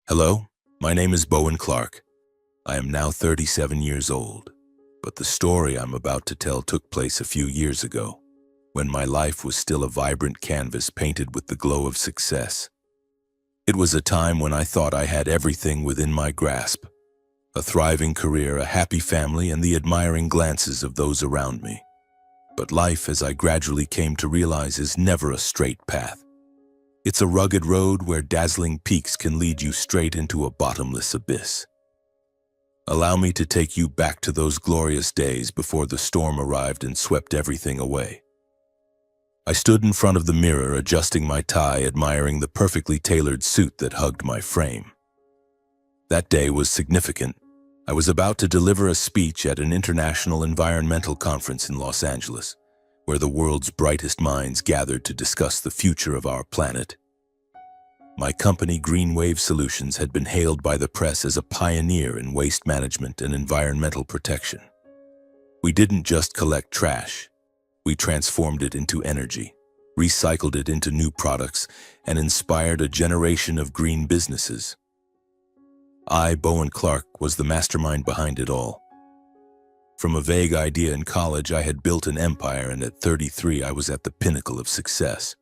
Hello, my name is Bowen Clark. I am now 37 years old, but the story I'm about to tell took place a few years ago, when my life was still a vibrant canvas painted with the glow of success. It was a time when I thought I had everything within my grasp: a thriving career, a happy family, and the admiring glances of those around me. But life, as I gradually came to realize, is never a straight path. It's a rugged road where dazzling peaks can lead you straight into a bottomless abyss. Allow me to take you back to those glorious days before the storm arrived and swept everything away. I stood in front of the mirror, adjusting my tie, admiring the perfectly tailored suit that hugged my frame. That day was significant. I was about to deliver a speech at an international environmental conference in Los Angeles, where the world's brightest minds gathered to discuss the future of our planet. My company, Green Wave Solutions, had been hailed by the press as a pioneer in waste management and environmental protection. We didn't just collect trash. We transformed it into energy, recycled it into new products, and inspired a generation of green businesses. I, Bowen Clark, was the mastermind behind it all. From a vague idea in college, I had built an empire, and at 33, I was at the pinnacle of success.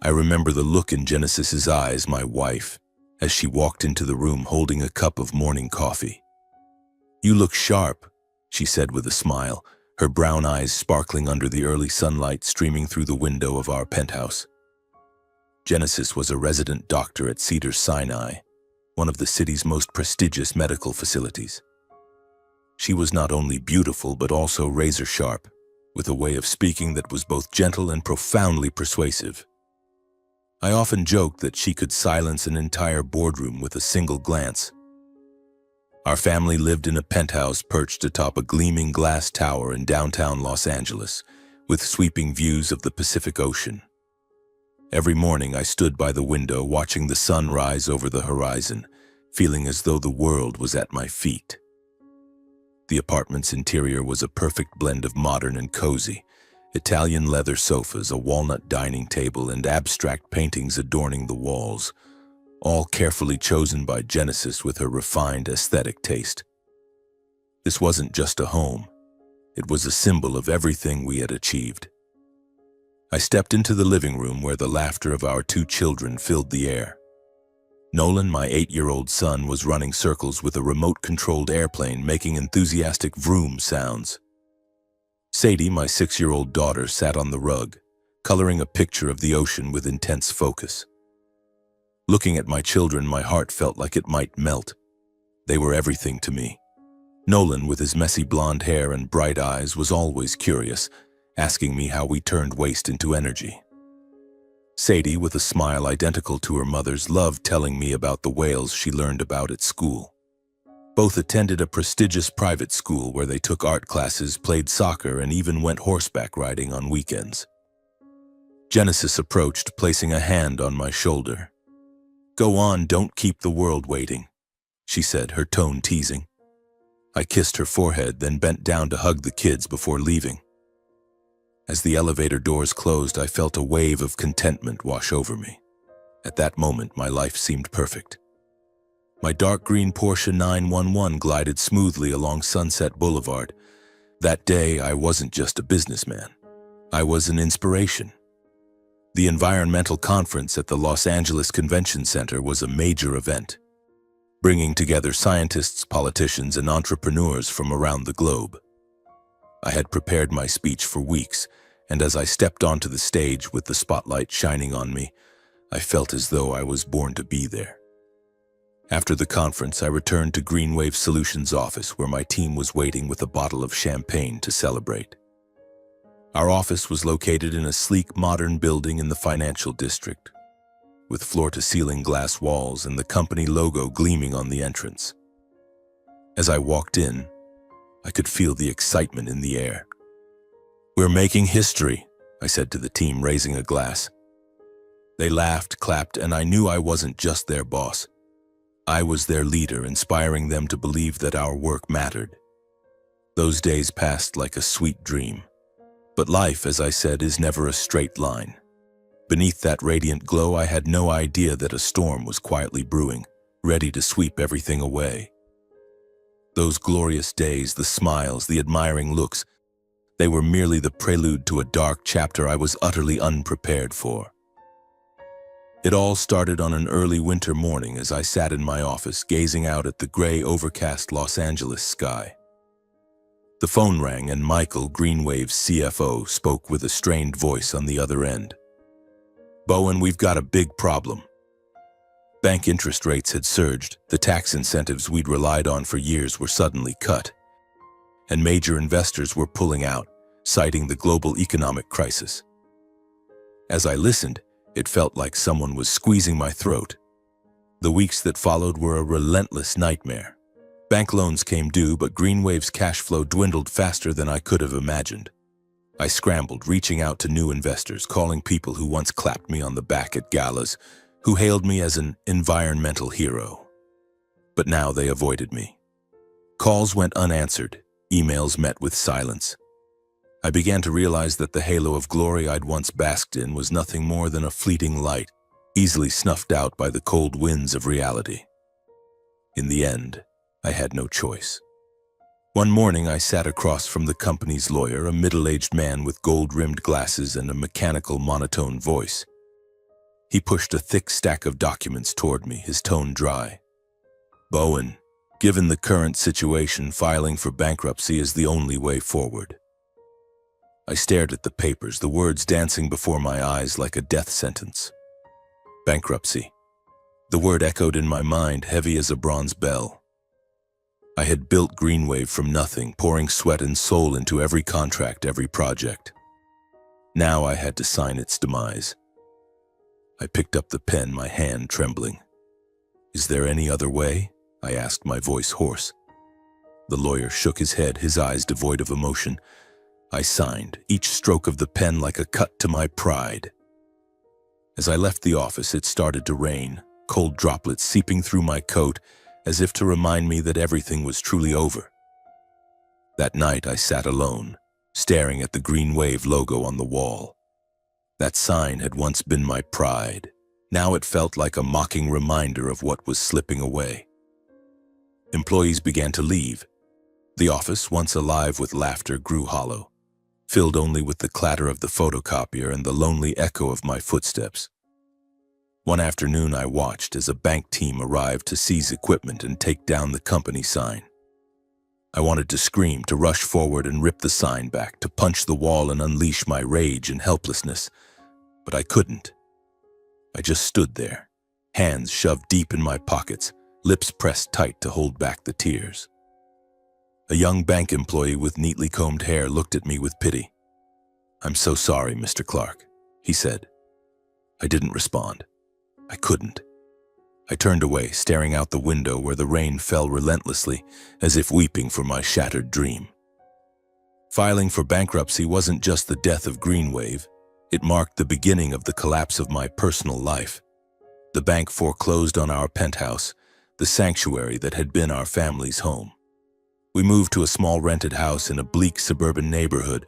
I remember the look in Genesis's eyes, my wife, as she walked into the room holding a cup of morning coffee. "You look sharp," she said with a smile, her brown eyes sparkling under the early sunlight streaming through the window of our penthouse. Genesis was a resident doctor at Cedars-Sinai, one of the city's most prestigious medical facilities. She was not only beautiful but also razor-sharp, with a way of speaking that was both gentle and profoundly persuasive. I often joked that she could silence an entire boardroom with a single glance. Our family lived in a penthouse perched atop a gleaming glass tower in downtown Los Angeles, with sweeping views of the Pacific Ocean. Every morning I stood by the window watching the sun rise over the horizon, feeling as though the world was at my feet. The apartment's interior was a perfect blend of modern and cozy: Italian leather sofas, a walnut dining table, and abstract paintings adorning the walls, all carefully chosen by Genesis with her refined aesthetic taste. This wasn't just a home. It was a symbol of everything we had achieved. I stepped into the living room where the laughter of our two children filled the air. Nolan, my 8-year-old son, was running circles with a remote-controlled airplane, making enthusiastic vroom sounds. Sadie, my 6-year-old daughter, sat on the rug, coloring a picture of the ocean with intense focus. Looking at my children, my heart felt like it might melt. They were everything to me. Nolan, with his messy blonde hair and bright eyes, was always curious, asking me how we turned waste into energy. Sadie, with a smile identical to her mother's, loved telling me about the whales she learned about at school. Both attended a prestigious private school where they took art classes, played soccer, and even went horseback riding on weekends. Genesis approached, placing a hand on my shoulder. "Go on, don't keep the world waiting," she said, her tone teasing. I kissed her forehead, then bent down to hug the kids before leaving. As the elevator doors closed, I felt a wave of contentment wash over me. At that moment, my life seemed perfect. My dark green Porsche 911 glided smoothly along Sunset Boulevard. That day, I wasn't just a businessman. I was an inspiration. The environmental conference at the Los Angeles Convention Center was a major event, bringing together scientists, politicians, and entrepreneurs from around the globe. I had prepared my speech for weeks, and as I stepped onto the stage with the spotlight shining on me, I felt as though I was born to be there. After the conference, I returned to Green Wave Solutions' office, where my team was waiting with a bottle of champagne to celebrate. Our office was located in a sleek, modern building in the financial district, with floor-to-ceiling glass walls and the company logo gleaming on the entrance. As I walked in, I could feel the excitement in the air. "We're making history," I said to the team, raising a glass. They laughed, clapped, and I knew I wasn't just their boss. I was their leader, inspiring them to believe that our work mattered. Those days passed like a sweet dream. But life, as I said, is never a straight line. Beneath that radiant glow, I had no idea that a storm was quietly brewing, ready to sweep everything away. Those glorious days, the smiles, the admiring looks, they were merely the prelude to a dark chapter I was utterly unprepared for. It all started on an early winter morning as I sat in my office, gazing out at the gray, overcast Los Angeles sky. The phone rang and Michael, Greenwave's CFO, spoke with a strained voice on the other end. "Bowen, we've got a big problem." Bank interest rates had surged, the tax incentives we'd relied on for years were suddenly cut, and major investors were pulling out, citing the global economic crisis. As I listened, it felt like someone was squeezing my throat. The weeks that followed were a relentless nightmare. Bank loans came due, but Greenwave's cash flow dwindled faster than I could have imagined. I scrambled, reaching out to new investors, calling people who once clapped me on the back at galas, who hailed me as an environmental hero. But now they avoided me. Calls went unanswered, emails met with silence. I began to realize that the halo of glory I'd once basked in was nothing more than a fleeting light, easily snuffed out by the cold winds of reality. In the end, I had no choice. One morning, I sat across from the company's lawyer, a middle-aged man with gold-rimmed glasses and a mechanical, monotone voice. He pushed a thick stack of documents toward me, his tone dry. "Bowen, given the current situation, filing for bankruptcy is the only way forward." I stared at the papers, the words dancing before my eyes like a death sentence. Bankruptcy. The word echoed in my mind, heavy as a bronze bell. I had built Greenwave from nothing, pouring sweat and soul into every contract, every project. Now I had to sign its demise. I picked up the pen, my hand trembling. "Is there any other way?" I asked, my voice hoarse. The lawyer shook his head, his eyes devoid of emotion. I signed, each stroke of the pen like a cut to my pride. As I left the office, it started to rain, cold droplets seeping through my coat, as if to remind me that everything was truly over. That night, I sat alone, staring at the Greenwave logo on the wall. That sign had once been my pride. Now it felt like a mocking reminder of what was slipping away. Employees began to leave. The office, once alive with laughter, grew hollow, filled only with the clatter of the photocopier and the lonely echo of my footsteps. One afternoon, I watched as a bank team arrived to seize equipment and take down the company sign. I wanted to scream, to rush forward and rip the sign back, to punch the wall and unleash my rage and helplessness, but I couldn't. I just stood there, hands shoved deep in my pockets, lips pressed tight to hold back the tears. A young bank employee with neatly combed hair looked at me with pity. "I'm so sorry, Mr. Clark," he said. I didn't respond. I couldn't. I turned away, staring out the window where the rain fell relentlessly, as if weeping for my shattered dream. Filing for bankruptcy wasn't just the death of Greenwave. It marked the beginning of the collapse of my personal life. The bank foreclosed on our penthouse, the sanctuary that had been our family's home. We moved to a small rented house in a bleak suburban neighborhood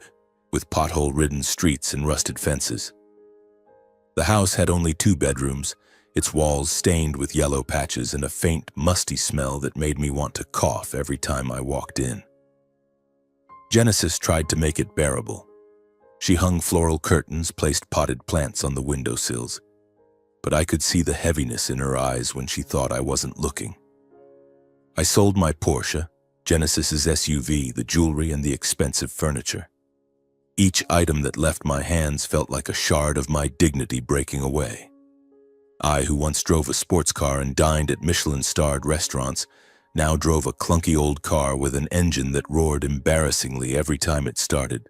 with pothole-ridden streets and rusted fences. The house had only 2 bedrooms, its walls stained with yellow patches and a faint, musty smell that made me want to cough every time I walked in. Genesis tried to make it bearable. She hung floral curtains, placed potted plants on the windowsills, but I could see the heaviness in her eyes when she thought I wasn't looking. I sold my Porsche, Genesis's SUV, the jewelry, and the expensive furniture. Each item that left my hands felt like a shard of my dignity breaking away. I, who once drove a sports car and dined at Michelin-starred restaurants, now drove a clunky old car with an engine that roared embarrassingly every time it started.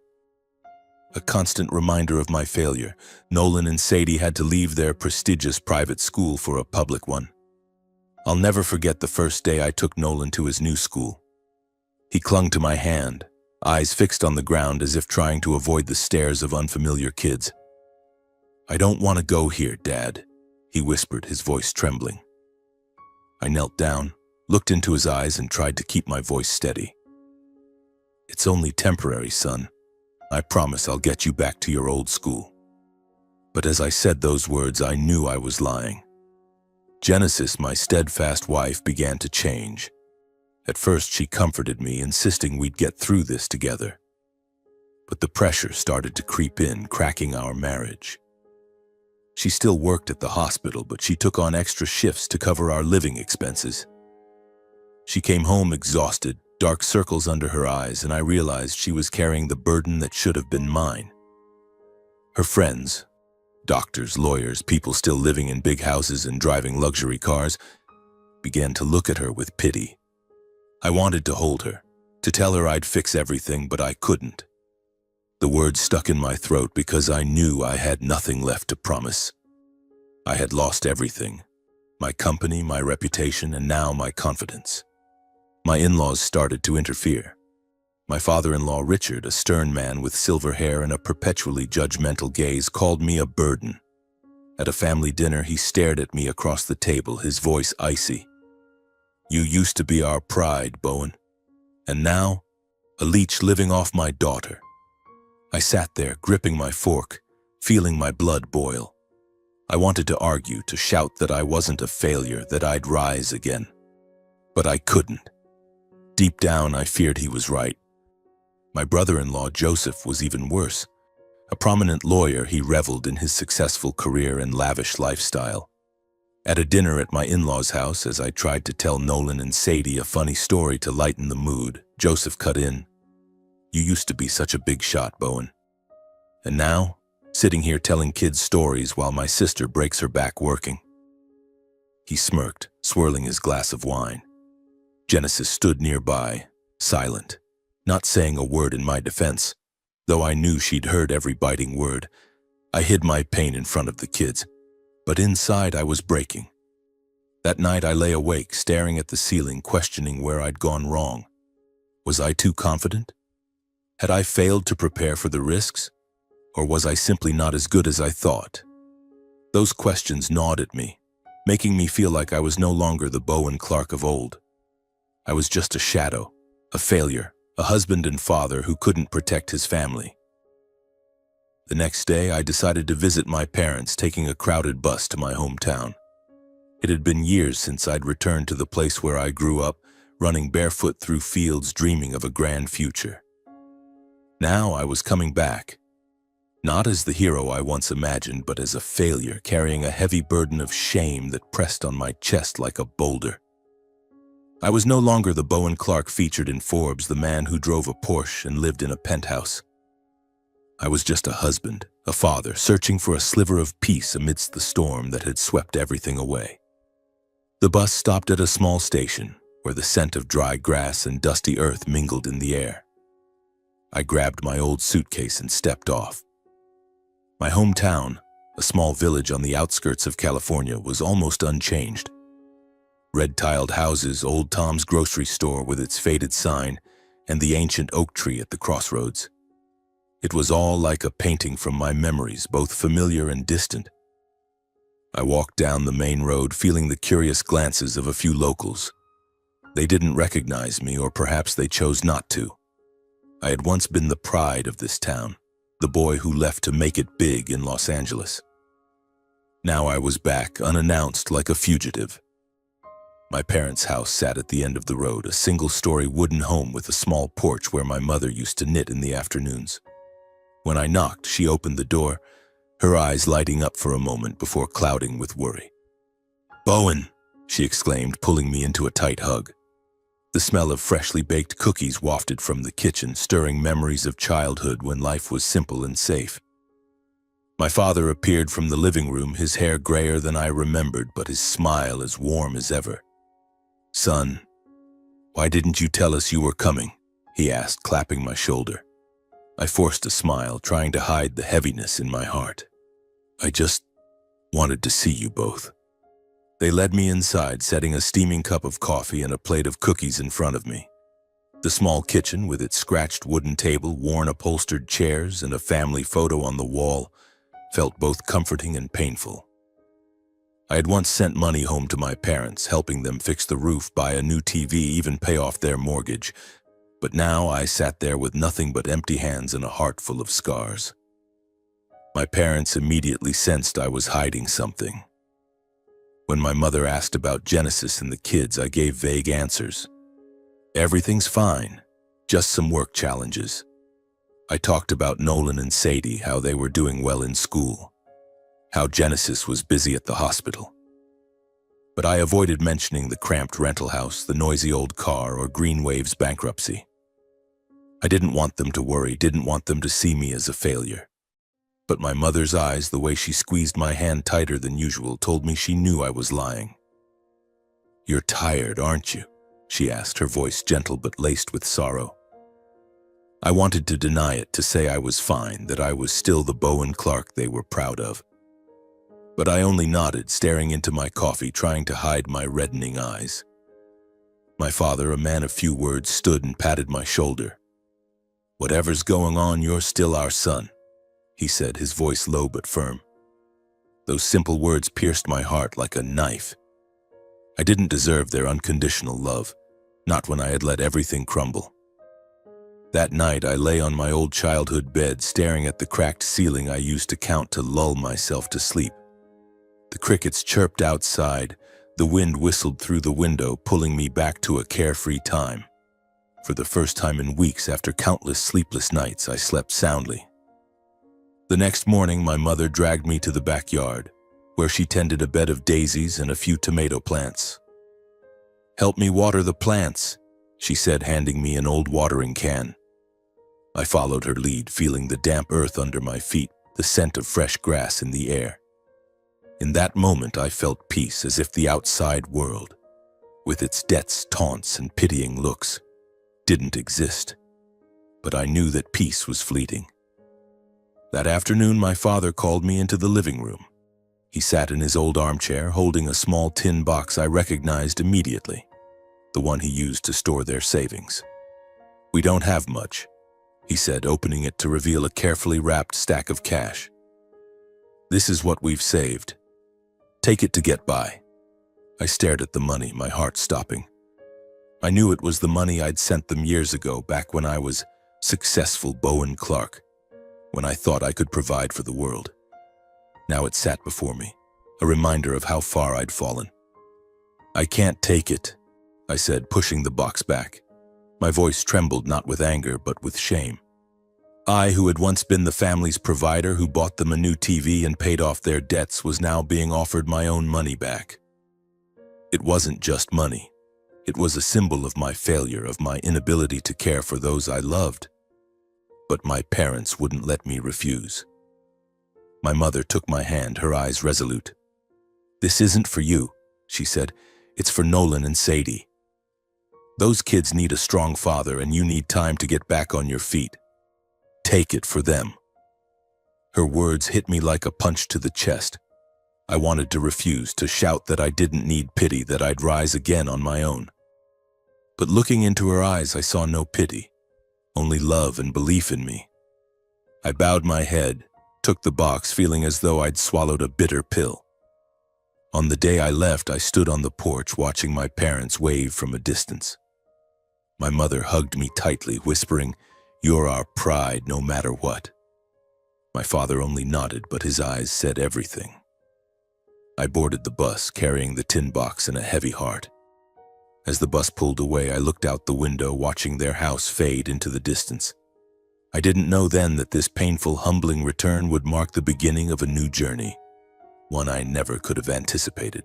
A constant reminder of my failure, Nolan and Sadie had to leave their prestigious private school for a public one. I'll never forget the first day I took Nolan to his new school. He clung to my hand, eyes fixed on the ground as if trying to avoid the stares of unfamiliar kids. "I don't want to go here, Dad," he whispered, his voice trembling. I knelt down, looked into his eyes, and tried to keep my voice steady. "It's only temporary, son. I promise I'll get you back to your old school." But as I said those words, I knew I was lying. Genesis, my steadfast wife, began to change. At first, she comforted me, insisting we'd get through this together. But the pressure started to creep in, cracking our marriage. She still worked at the hospital, but she took on extra shifts to cover our living expenses. She came home exhausted, dark circles under her eyes, and I realized she was carrying the burden that should have been mine. Her friends, doctors, lawyers, people still living in big houses and driving luxury cars, began to look at her with pity. I wanted to hold her, to tell her I'd fix everything, but I couldn't. The words stuck in my throat because I knew I had nothing left to promise. I had lost everything: my company, my reputation, and now my confidence. My in-laws started to interfere. My father-in-law, Richard, a stern man with silver hair and a perpetually judgmental gaze, called me a burden. At a family dinner, he stared at me across the table, his voice icy. "You used to be our pride, Bowen. And now, a leech living off my daughter." I sat there, gripping my fork, feeling my blood boil. I wanted to argue, to shout that I wasn't a failure, that I'd rise again. But I couldn't. Deep down, I feared he was right. My brother-in-law, Joseph, was even worse. A prominent lawyer, he reveled in his successful career and lavish lifestyle. At a dinner at my in-laws' house, as I tried to tell Nolan and Sadie a funny story to lighten the mood, Joseph cut in. "You used to be such a big shot, Bowen. And now, sitting here telling kids stories while my sister breaks her back working." He smirked, swirling his glass of wine. Genesis stood nearby, silent, not saying a word in my defense, though I knew she'd heard every biting word. I hid my pain in front of the kids, but inside I was breaking. That night I lay awake, staring at the ceiling, questioning where I'd gone wrong. Was I too confident? Had I failed to prepare for the risks? Or was I simply not as good as I thought? Those questions gnawed at me, making me feel like I was no longer the Bowen Clark of old. I was just a shadow, a failure, a husband and father who couldn't protect his family. The next day, I decided to visit my parents, taking a crowded bus to my hometown. It had been years since I'd returned to the place where I grew up, running barefoot through fields, dreaming of a grand future. Now I was coming back, not as the hero I once imagined, but as a failure, carrying a heavy burden of shame that pressed on my chest like a boulder. I was no longer the Bowen Clark featured in Forbes, the man who drove a Porsche and lived in a penthouse. I was just a husband, a father, searching for a sliver of peace amidst the storm that had swept everything away. The bus stopped at a small station, where the scent of dry grass and dusty earth mingled in the air. I grabbed my old suitcase and stepped off. My hometown, a small village on the outskirts of California, was almost unchanged. Red-tiled houses, old Tom's grocery store with its faded sign, and the ancient oak tree at the crossroads. It was all like a painting from my memories, both familiar and distant. I walked down the main road, feeling the curious glances of a few locals. They didn't recognize me, or perhaps they chose not to. I had once been the pride of this town, the boy who left to make it big in Los Angeles. Now I was back, unannounced, like a fugitive. My parents' house sat at the end of the road, a single-story wooden home with a small porch where my mother used to knit in the afternoons. When I knocked, she opened the door, her eyes lighting up for a moment before clouding with worry. "Bowen," she exclaimed, pulling me into a tight hug. The smell of freshly baked cookies wafted from the kitchen, stirring memories of childhood when life was simple and safe. My father appeared from the living room, his hair grayer than I remembered, but his smile as warm as ever. "Son, why didn't you tell us you were coming?" he asked, clapping my shoulder. I forced a smile, trying to hide the heaviness in my heart. "I just wanted to see you both." They led me inside, setting a steaming cup of coffee and a plate of cookies in front of me. The small kitchen, with its scratched wooden table, worn upholstered chairs, and a family photo on the wall, felt both comforting and painful. I had once sent money home to my parents, helping them fix the roof, buy a new TV, even pay off their mortgage. But now I sat there with nothing but empty hands and a heart full of scars. My parents immediately sensed I was hiding something. When my mother asked about Genesis and the kids, I gave vague answers. Everything's fine, just some work challenges. I talked about Nolan and Sadie, how they were doing well in school, how Genesis was busy at the hospital. But I avoided mentioning the cramped rental house, the noisy old car, or Greenwave's bankruptcy. I didn't want them to worry, didn't want them to see me as a failure. But my mother's eyes, the way she squeezed my hand tighter than usual, told me she knew I was lying. "You're tired, aren't you?" she asked, her voice gentle but laced with sorrow. I wanted to deny it, to say I was fine, that I was still the Bowen Clark they were proud of. But I only nodded, staring into my coffee, trying to hide my reddening eyes. My father, a man of few words, stood and patted my shoulder. "Whatever's going on, you're still our son," he said, his voice low but firm. Those simple words pierced my heart like a knife. I didn't deserve their unconditional love, not when I had let everything crumble. That night, I lay on my old childhood bed, staring at the cracked ceiling I used to count to lull myself to sleep. The crickets chirped outside, the wind whistled through the window, pulling me back to a carefree time. For the first time in weeks, after countless sleepless nights, I slept soundly. The next morning, my mother dragged me to the backyard, where she tended a bed of daisies and a few tomato plants. "Help me water the plants," she said, handing me an old watering can. I followed her lead, feeling the damp earth under my feet, the scent of fresh grass in the air. In that moment, I felt peace, as if the outside world, with its debts, taunts, and pitying looks, didn't exist. But I knew that peace was fleeting. That afternoon, my father called me into the living room. He sat in his old armchair, holding a small tin box I recognized immediately, the one he used to store their savings. "We don't have much," he said, opening it to reveal a carefully wrapped stack of cash. "This is what we've saved. Take it to get by." I stared at the money, my heart stopping. I knew it was the money I'd sent them years ago, back when I was successful Bowen Clark, when I thought I could provide for the world. Now it sat before me, a reminder of how far I'd fallen. "I can't take it," I said, pushing the box back. My voice trembled, not with anger, but with shame. I, who had once been the family's provider, who bought them a new TV and paid off their debts, was now being offered my own money back. It wasn't just money. It was a symbol of my failure, of my inability to care for those I loved. But my parents wouldn't let me refuse. My mother took my hand, her eyes resolute. "This isn't for you," she said. "It's for Nolan and Sadie. Those kids need a strong father, and you need time to get back on your feet. Take it for them." Her words hit me like a punch to the chest. I wanted to refuse, to shout that I didn't need pity, that I'd rise again on my own. But looking into her eyes, I saw no pity, only love and belief in me. I bowed my head, took the box, feeling as though I'd swallowed a bitter pill. On the day I left, I stood on the porch, watching my parents wave from a distance. My mother hugged me tightly, whispering, "You're our pride, no matter what." My father only nodded, but his eyes said everything. I boarded the bus, carrying the tin box and a heavy heart. As the bus pulled away, I looked out the window, watching their house fade into the distance. I didn't know then that this painful, humbling return would mark the beginning of a new journey, one I never could have anticipated.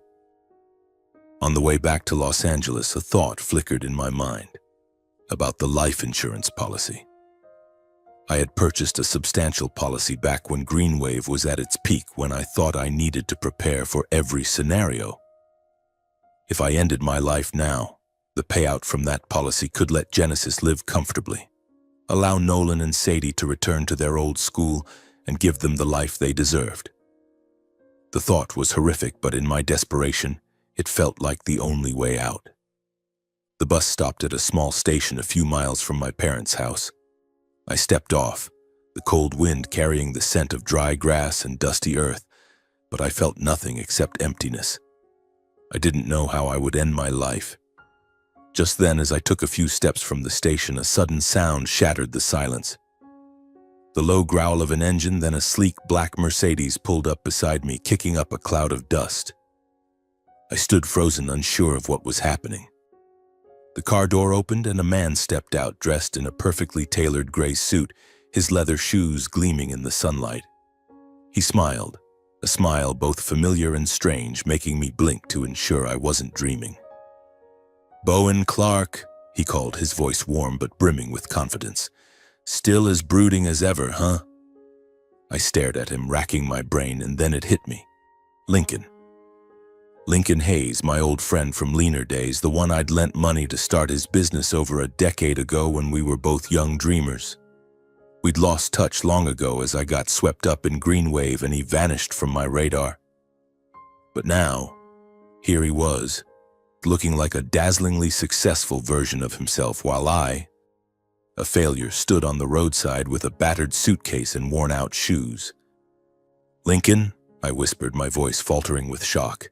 On the way back to Los Angeles, a thought flickered in my mind about the life insurance policy. I had purchased a substantial policy back when Greenwave was at its peak, when I thought I needed to prepare for every scenario. If I ended my life now, the payout from that policy could let Genesis live comfortably, allow Nolan and Sadie to return to their old school, and give them the life they deserved. The thought was horrific, but in my desperation, it felt like the only way out. The bus stopped at a small station a few miles from my parents' house. I stepped off, the cold wind carrying the scent of dry grass and dusty earth, but I felt nothing except emptiness. I didn't know how I would end my life. Just then, as I took a few steps from the station, a sudden sound shattered the silence. The low growl of an engine, then a sleek black Mercedes pulled up beside me, kicking up a cloud of dust. I stood frozen, unsure of what was happening. The car door opened and a man stepped out, dressed in a perfectly tailored gray suit, his leather shoes gleaming in the sunlight. He smiled, a smile both familiar and strange, making me blink to ensure I wasn't dreaming. "Bowen Clark," he called, his voice warm but brimming with confidence. "Still as brooding as ever, huh?" I stared at him, racking my brain, and then it hit me. Lincoln. Lincoln Hayes, my old friend from leaner days, the one I'd lent money to start his business over a decade ago when we were both young dreamers. We'd lost touch long ago as I got swept up in green wave and he vanished from my radar. But now, here he was, looking like a dazzlingly successful version of himself, while I, a failure, stood on the roadside with a battered suitcase and worn-out shoes. "Lincoln," I whispered, my voice faltering with shock.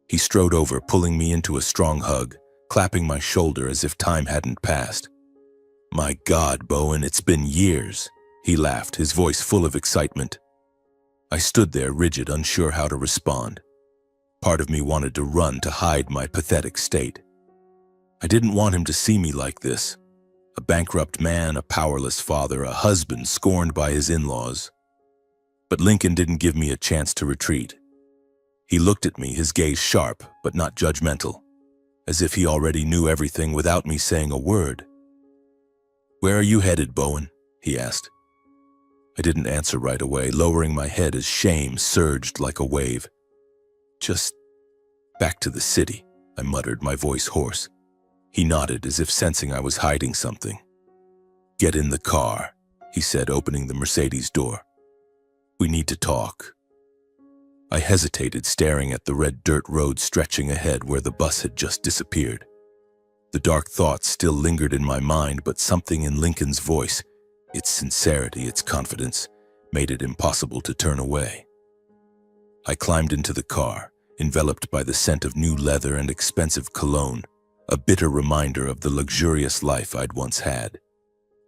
He strode over, pulling me into a strong hug, clapping my shoulder as if time hadn't passed. "My God, Bowen, it's been years," he laughed, his voice full of excitement. I stood there, rigid, unsure how to respond. Part of me wanted to run, to hide my pathetic state. I didn't want him to see me like this. A bankrupt man, a powerless father, a husband scorned by his in-laws. But Lincoln didn't give me a chance to retreat. He looked at me, his gaze sharp but not judgmental, as if he already knew everything without me saying a word. "Where are you headed, Bowen?" he asked. I didn't answer right away, lowering my head as shame surged like a wave. "Just back to the city," I muttered, my voice hoarse. He nodded, as if sensing I was hiding something. "Get in the car," he said, opening the Mercedes door. "We need to talk." I hesitated, staring at the red dirt road stretching ahead where the bus had just disappeared. The dark thoughts still lingered in my mind, but something in Lincoln's voice, its sincerity, its confidence, made it impossible to turn away. I climbed into the car, enveloped by the scent of new leather and expensive cologne, a bitter reminder of the luxurious life I'd once had.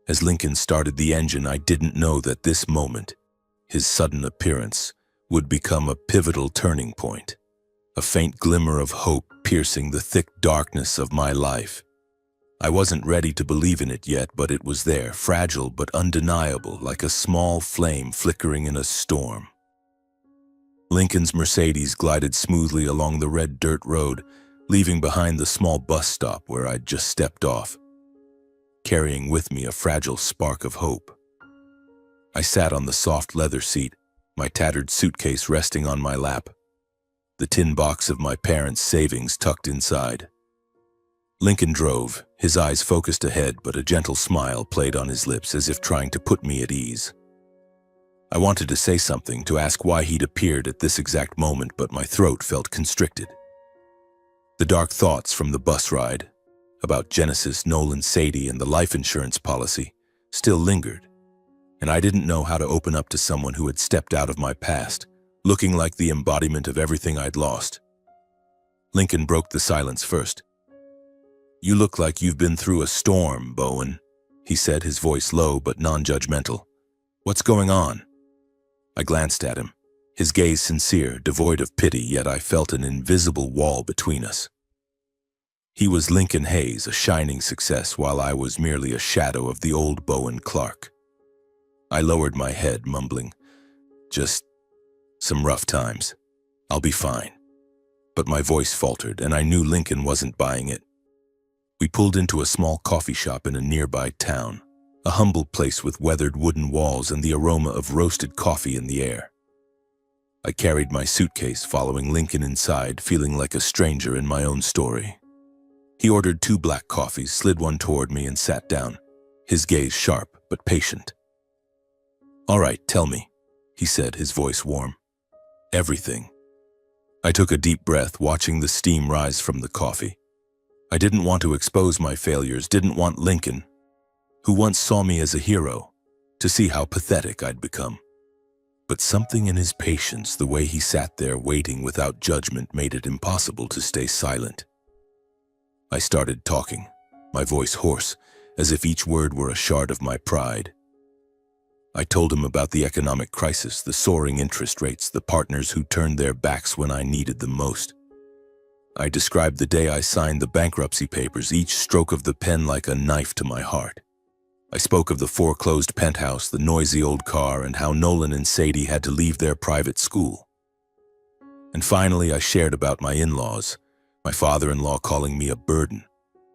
As Lincoln started the engine, I didn't know that this moment, his sudden appearance, would become a pivotal turning point, a faint glimmer of hope piercing the thick darkness of my life. I wasn't ready to believe in it yet, but it was there, fragile but undeniable, like a small flame flickering in a storm. Lincoln's Mercedes glided smoothly along the red dirt road, leaving behind the small bus stop where I'd just stepped off, carrying with me a fragile spark of hope. I sat on the soft leather seat, my tattered suitcase resting on my lap, the tin box of my parents' savings tucked inside. Lincoln drove, his eyes focused ahead, but a gentle smile played on his lips as if trying to put me at ease. I wanted to say something, to ask why he'd appeared at this exact moment, but my throat felt constricted. The dark thoughts from the bus ride, about Genesis, Nolan, Sadie, and the life insurance policy, still lingered, and I didn't know how to open up to someone who had stepped out of my past, looking like the embodiment of everything I'd lost. Lincoln broke the silence first. "You look like you've been through a storm, Bowen," he said, his voice low but non-judgmental. "What's going on?" I glanced at him, his gaze sincere, devoid of pity, yet I felt an invisible wall between us. He was Lincoln Hayes, a shining success, while I was merely a shadow of the old Bowen Clark. I lowered my head, mumbling, "Just some rough times. I'll be fine." But my voice faltered, and I knew Lincoln wasn't buying it. We pulled into a small coffee shop in a nearby town, a humble place with weathered wooden walls and the aroma of roasted coffee in the air. I carried my suitcase, following Lincoln inside, feeling like a stranger in my own story. He ordered 2 black coffees, slid one toward me, and sat down, his gaze sharp but patient. "All right, tell me," he said, his voice warm. "Everything." I took a deep breath, watching the steam rise from the coffee. I didn't want to expose my failures, didn't want Lincoln, who once saw me as a hero, to see how pathetic I'd become. But something in his patience, the way he sat there waiting without judgment, made it impossible to stay silent. I started talking, my voice hoarse, as if each word were a shard of my pride. I told him about the economic crisis, the soaring interest rates, the partners who turned their backs when I needed them most. I described the day I signed the bankruptcy papers, each stroke of the pen like a knife to my heart. I spoke of the foreclosed penthouse, the noisy old car, and how Nolan and Sadie had to leave their private school. And finally, I shared about my in-laws, my father-in-law calling me a burden,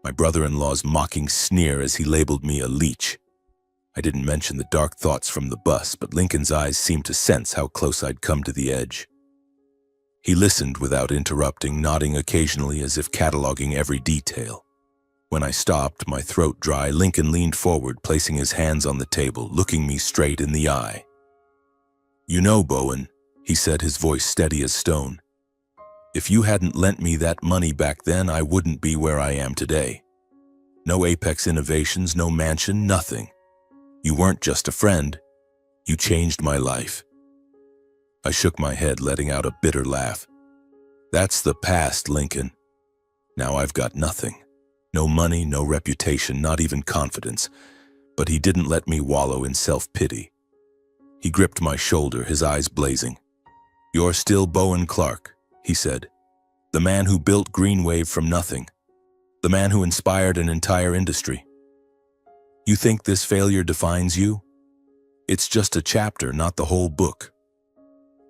my brother-in-law's mocking sneer as he labeled me a leech. I didn't mention the dark thoughts from the bus, but Lincoln's eyes seemed to sense how close I'd come to the edge. He listened without interrupting, nodding occasionally as if cataloging every detail. When I stopped, my throat dry, Lincoln leaned forward, placing his hands on the table, looking me straight in the eye. "You know, Bowen," he said, his voice steady as stone, "if you hadn't lent me that money back then, I wouldn't be where I am today. No Apex Innovations, no mansion, nothing. You weren't just a friend. You changed my life." I shook my head, letting out a bitter laugh. "That's the past, Lincoln. Now I've got nothing. No money, no reputation, not even confidence." But he didn't let me wallow in self-pity. He gripped my shoulder, his eyes blazing. "You're still Bowen Clark," he said. "The man who built Greenwave from nothing. The man who inspired an entire industry. You think this failure defines you? It's just a chapter, not the whole book."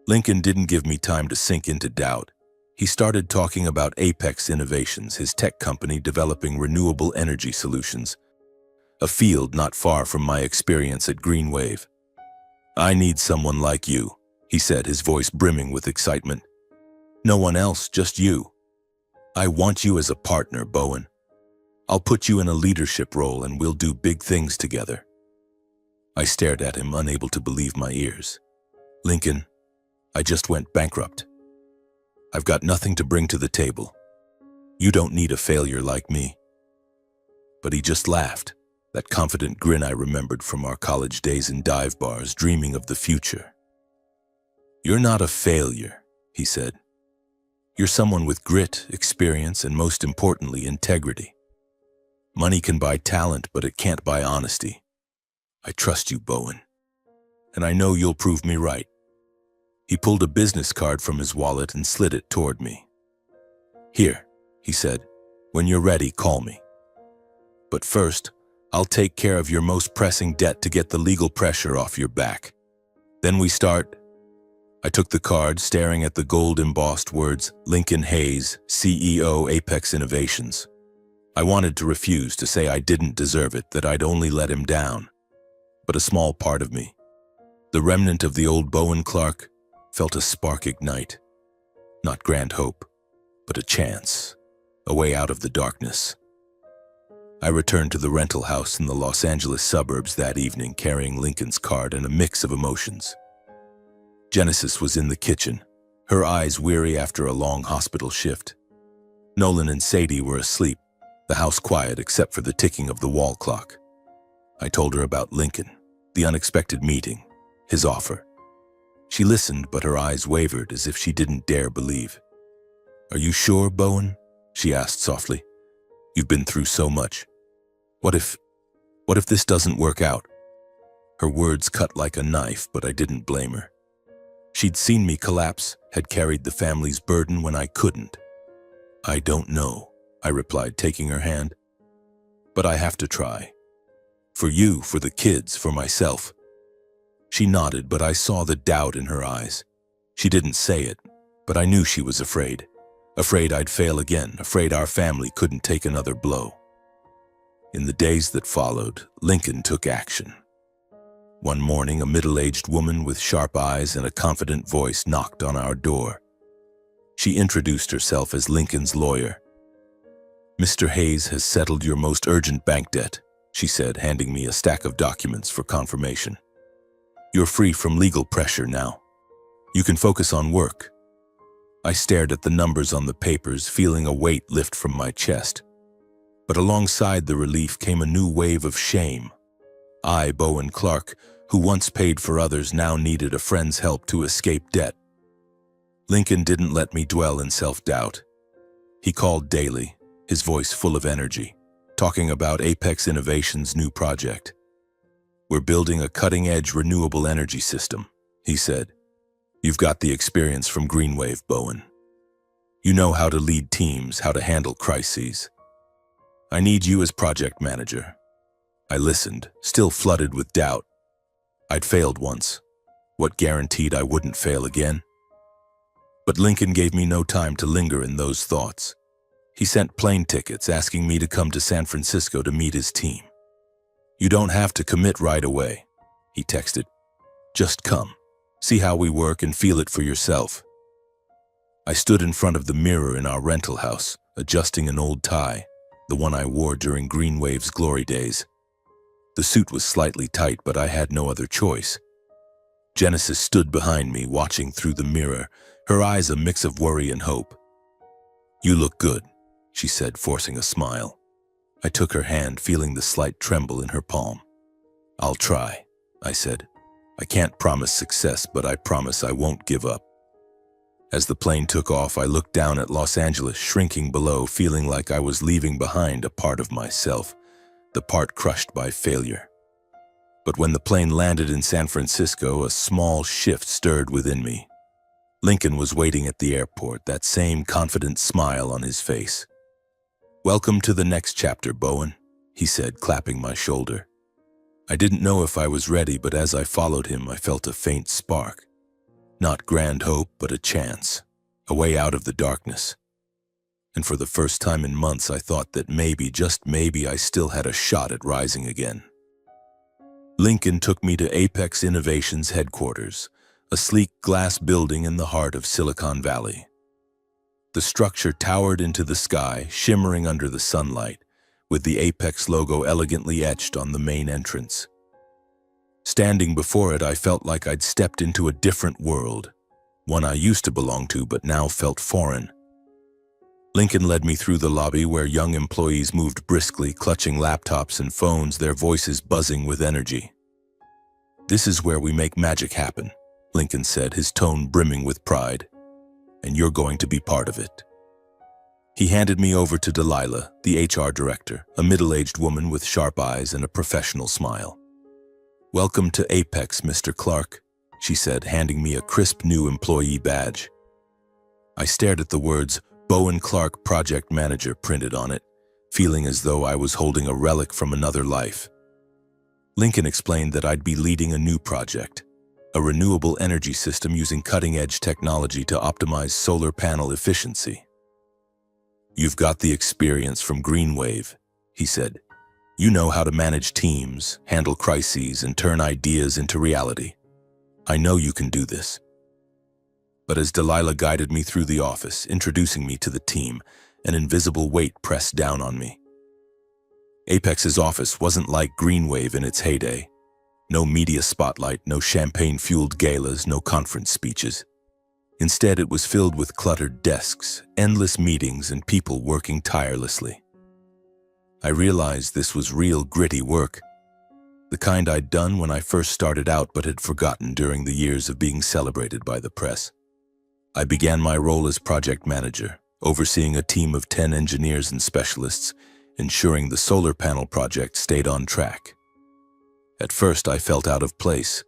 Lincoln didn't give me time to sink into doubt. He started talking about Apex Innovations, his tech company developing renewable energy solutions, a field not far from my experience at Greenwave. "I need someone like you," he said, his voice brimming with excitement. "No one else, just you. I want you as a partner, Bowen. I'll put you in a leadership role and we'll do big things together." I stared at him, unable to believe my ears. "Lincoln, I just went bankrupt. I've got nothing to bring to the table. You don't need a failure like me." But he just laughed, that confident grin I remembered from our college days in dive bars, dreaming of the future. "You're not a failure," he said. "You're someone with grit, experience, and most importantly, integrity. Money can buy talent, but it can't buy honesty. I trust you, Bowen, and I know you'll prove me right." He pulled a business card from his wallet and slid it toward me. "Here," he said, "when you're ready, call me. But first, I'll take care of your most pressing debt to get the legal pressure off your back. Then we start." I took the card, staring at the gold-embossed words, Lincoln Hayes, CEO, Apex Innovations. I wanted to refuse, to say I didn't deserve it, that I'd only let him down. But a small part of me, the remnant of the old Bowen Clark, felt a spark ignite. Not grand hope, but a chance, a way out of the darkness. I returned to the rental house in the Los Angeles suburbs that evening, carrying Lincoln's card and a mix of emotions. Genesis was in the kitchen, her eyes weary after a long hospital shift. Nolan and Sadie were asleep, the house quiet except for the ticking of the wall clock. I told her about Lincoln, the unexpected meeting, his offer. She listened, but her eyes wavered as if she didn't dare believe. "Are you sure, Bowen?" she asked softly. "You've been through so much. What if this doesn't work out?" Her words cut like a knife, but I didn't blame her. She'd seen me collapse, had carried the family's burden when I couldn't. "I don't know," I replied, taking her hand. "But I have to try. For you, for the kids, for myself." She nodded, but I saw the doubt in her eyes. She didn't say it, but I knew she was afraid. Afraid I'd fail again, afraid our family couldn't take another blow. In the days that followed, Lincoln took action. One morning, a middle-aged woman with sharp eyes and a confident voice knocked on our door. She introduced herself as Lincoln's lawyer. "Mr. Hayes has settled your most urgent bank debt," she said, handing me a stack of documents for confirmation. "You're free from legal pressure now. You can focus on work." I stared at the numbers on the papers, feeling a weight lift from my chest. But alongside the relief came a new wave of shame. I, Bowen Clark, who once paid for others, now needed a friend's help to escape debt. Lincoln didn't let me dwell in self-doubt. He called daily, his voice full of energy, talking about Apex Innovations' new project. "We're building a cutting-edge renewable energy system," he said. "You've got the experience from Greenwave, Bowen. You know how to lead teams, how to handle crises. I need you as project manager." I listened, still flooded with doubt. I'd failed once. What guaranteed I wouldn't fail again? But Lincoln gave me no time to linger in those thoughts. He sent plane tickets asking me to come to San Francisco to meet his team. "You don't have to commit right away," he texted. "Just come. See how we work and feel it for yourself." I stood in front of the mirror in our rental house, adjusting an old tie, the one I wore during Greenwave's glory days. The suit was slightly tight, but I had no other choice. Genesis stood behind me, watching through the mirror, her eyes a mix of worry and hope. "You look good," she said, forcing a smile. I took her hand, feeling the slight tremble in her palm. "I'll try," I said. "I can't promise success, but I promise I won't give up." As the plane took off, I looked down at Los Angeles, shrinking below, feeling like I was leaving behind a part of myself, the part crushed by failure. But when the plane landed in San Francisco, a small shift stirred within me. Lincoln was waiting at the airport, that same confident smile on his face. "Welcome to the next chapter, Bowen," he said, clapping my shoulder. I didn't know if I was ready, but as I followed him, I felt a faint spark. Not grand hope, but a chance, a way out of the darkness. And for the first time in months, I thought that maybe, just maybe, I still had a shot at rising again. Lincoln took me to Apex Innovations headquarters, a sleek glass building in the heart of Silicon Valley. The structure towered into the sky, shimmering under the sunlight, with the Apex logo elegantly etched on the main entrance. Standing before it, I felt like I'd stepped into a different world, one I used to belong to but now felt foreign. Lincoln led me through the lobby where young employees moved briskly, clutching laptops and phones, their voices buzzing with energy. "This is where we make magic happen," Lincoln said, his tone brimming with pride. "And you're going to be part of it." He handed me over to Delilah, the HR director, a middle-aged woman with sharp eyes and a professional smile. "Welcome to Apex, Mr. Clark," she said, handing me a crisp new employee badge. I stared at the words, "Bowen Clark Project Manager," printed on it, feeling as though I was holding a relic from another life. Lincoln explained that I'd be leading a new project, a renewable energy system using cutting-edge technology to optimize solar panel efficiency. "You've got the experience from Greenwave," he said. "You know how to manage teams, handle crises, and turn ideas into reality. I know you can do this." But as Delilah guided me through the office, introducing me to the team, an invisible weight pressed down on me. Apex's office wasn't like Greenwave in its heyday. No media spotlight, no champagne-fueled galas, no conference speeches. Instead, it was filled with cluttered desks, endless meetings, and people working tirelessly. I realized this was real, gritty work, the kind I'd done when I first started out but had forgotten during the years of being celebrated by the press. I began my role as project manager, overseeing a team of 10 engineers and specialists, ensuring the solar panel project stayed on track. At first, I felt out of place.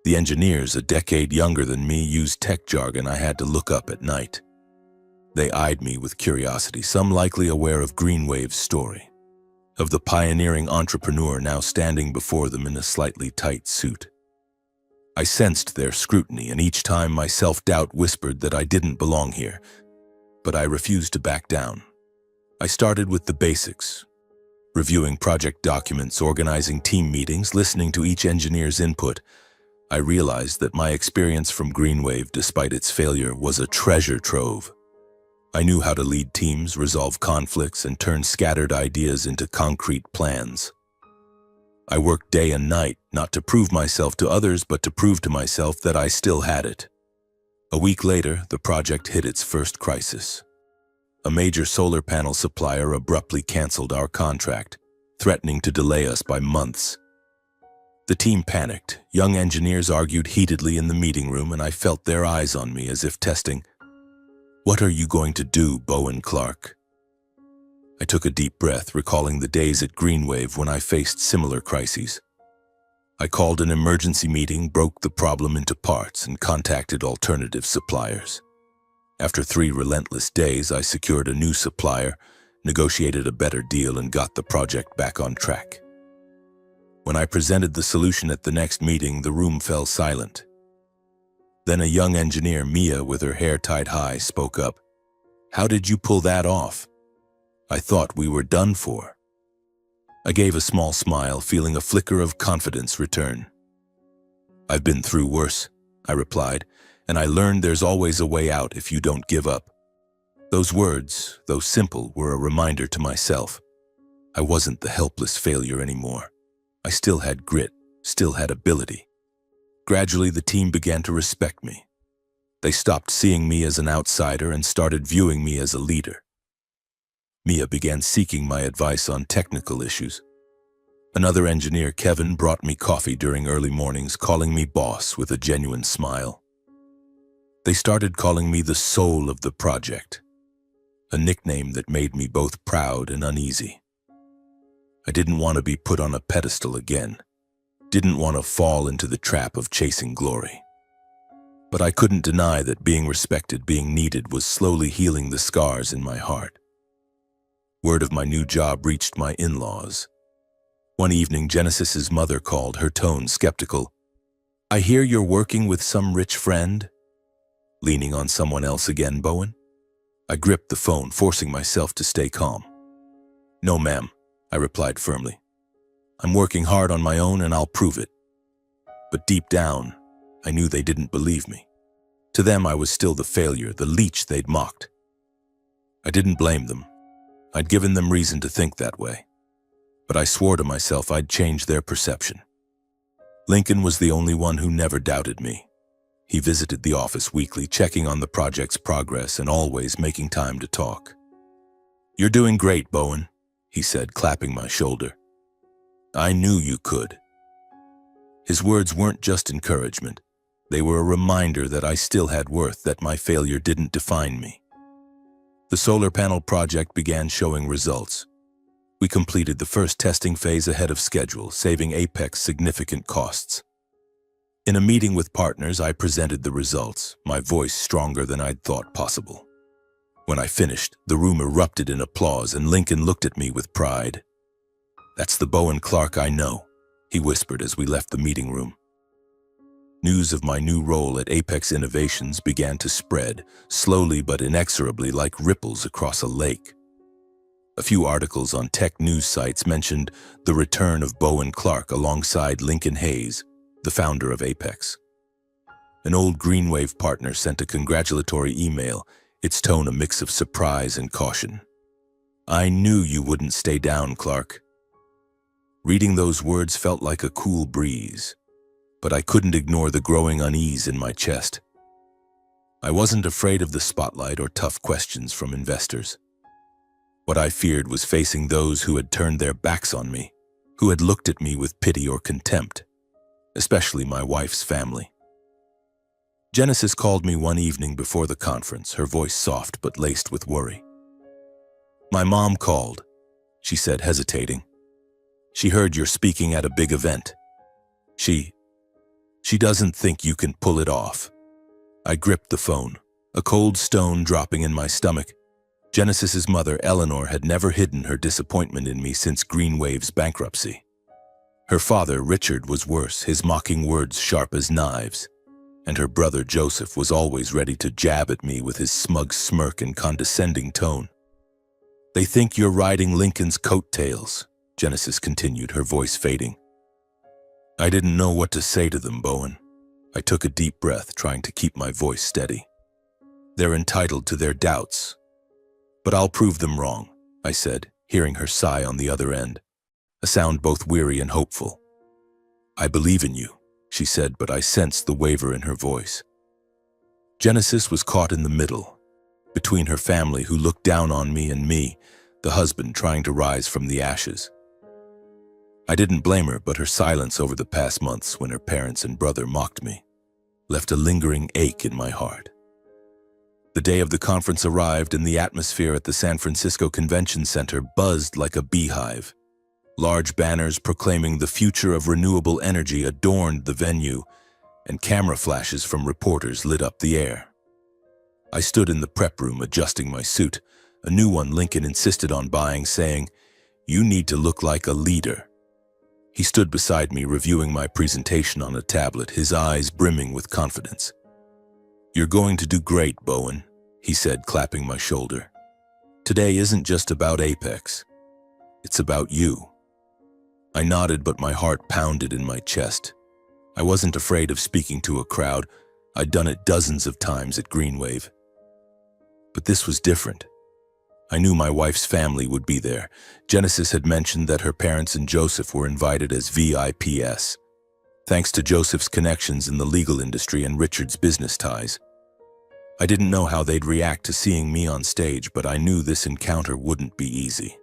The engineers, a decade younger than me, used tech jargon I had to look up at night. They eyed me with curiosity, some likely aware of Greenwave's story, of the pioneering entrepreneur now standing before them in a slightly tight suit. I sensed their scrutiny, and each time my self-doubt whispered that I didn't belong here. But I refused to back down. I started with the basics, reviewing project documents, organizing team meetings, listening to each engineer's input. I realized that my experience from Greenwave, despite its failure, was a treasure trove. I knew how to lead teams, resolve conflicts, and turn scattered ideas into concrete plans. I worked day and night, not to prove myself to others, but to prove to myself that I still had it. A week later, the project hit its first crisis. A major solar panel supplier abruptly canceled our contract, threatening to delay us by months. The team panicked. Young engineers argued heatedly in the meeting room, and I felt their eyes on me as if testing, "What are you going to do, Bowen Clark?" I took a deep breath, recalling the days at Greenwave when I faced similar crises. I called an emergency meeting, broke the problem into parts, and contacted alternative suppliers. After 3 relentless days, I secured a new supplier, negotiated a better deal, and got the project back on track. When I presented the solution at the next meeting, the room fell silent. Then a young engineer, Mia, with her hair tied high, spoke up. "How did you pull that off? I thought we were done for." I gave a small smile, feeling a flicker of confidence return. "I've been through worse," I replied, "and I learned there's always a way out if you don't give up." Those words, though simple, were a reminder to myself. I wasn't the helpless failure anymore. I still had grit, still had ability. Gradually, the team began to respect me. They stopped seeing me as an outsider and started viewing me as a leader. Mia began seeking my advice on technical issues. Another engineer, Kevin, brought me coffee during early mornings, calling me boss with a genuine smile. They started calling me the soul of the project, a nickname that made me both proud and uneasy. I didn't want to be put on a pedestal again, didn't want to fall into the trap of chasing glory. But I couldn't deny that being respected, being needed, was slowly healing the scars in my heart. Word of my new job reached my in-laws. One evening, Genesis's mother called, her tone skeptical. "I hear you're working with some rich friend?" Leaning on someone else again, Bowen? I gripped the phone, forcing myself to stay calm. "No, ma'am," I replied firmly. "I'm working hard on my own and I'll prove it." But deep down, I knew they didn't believe me. To them, I was still the failure, the leech they'd mocked. I didn't blame them. I'd given them reason to think that way. But I swore to myself I'd change their perception. Lincoln was the only one who never doubted me. He visited the office weekly, checking on the project's progress and always making time to talk. "You're doing great, Bowen," he said, clapping my shoulder. "I knew you could." His words weren't just encouragement. They were a reminder that I still had worth, that my failure didn't define me. The solar panel project began showing results. We completed the first testing phase ahead of schedule, saving Apex significant costs. In a meeting with partners, I presented the results, my voice stronger than I'd thought possible. When I finished, the room erupted in applause and Lincoln looked at me with pride. "That's the Bowen Clark I know," he whispered as we left the meeting room. News of my new role at Apex Innovations began to spread, slowly but inexorably, like ripples across a lake. A few articles on tech news sites mentioned the return of Bowen Clark alongside Lincoln Hayes, the founder of Apex. An old Greenwave partner sent a congratulatory email, its tone a mix of surprise and caution. "I knew you wouldn't stay down, Clark." Reading those words felt like a cool breeze, but I couldn't ignore the growing unease in my chest. I wasn't afraid of the spotlight or tough questions from investors. What I feared was facing those who had turned their backs on me, who had looked at me with pity or contempt, especially my wife's family. Genesis called me one evening before the conference, her voice soft but laced with worry. "My mom called," she said, hesitating. "She heard you're speaking at a big event. She doesn't think you can pull it off." I gripped the phone, a cold stone dropping in my stomach. Genesis's mother, Eleanor, had never hidden her disappointment in me since Greenwave's bankruptcy. Her father, Richard, was worse, his mocking words sharp as knives. And her brother, Joseph, was always ready to jab at me with his smug smirk and condescending tone. "They think you're riding Lincoln's coattails," Genesis continued, her voice fading. I didn't know what to say to them, Bowen. I took a deep breath, trying to keep my voice steady. "They're entitled to their doubts. But I'll prove them wrong," I said, hearing her sigh on the other end, a sound both weary and hopeful. "I believe in you," she said, but I sensed the waver in her voice. Genesis was caught in the middle, between her family who looked down on me and me, the husband trying to rise from the ashes. I didn't blame her, but her silence over the past months, when her parents and brother mocked me, left a lingering ache in my heart. The day of the conference arrived, and the atmosphere at the San Francisco Convention Center buzzed like a beehive. Large banners proclaiming the future of renewable energy adorned the venue, and camera flashes from reporters lit up the air. I stood in the prep room adjusting my suit, a new one Lincoln insisted on buying, saying, "You need to look like a leader." He stood beside me reviewing my presentation on a tablet, his eyes brimming with confidence. "You're going to do great, Bowen," he said, clapping my shoulder. "Today isn't just about Apex. It's about you." I nodded, but my heart pounded in my chest. I wasn't afraid of speaking to a crowd. I'd done it dozens of times at Greenwave. But this was different. I knew my wife's family would be there. Genesis had mentioned that her parents and Joseph were invited as VIPs. Thanks to Joseph's connections in the legal industry and Richard's business ties. I didn't know how they'd react to seeing me on stage, but I knew this encounter wouldn't be easy.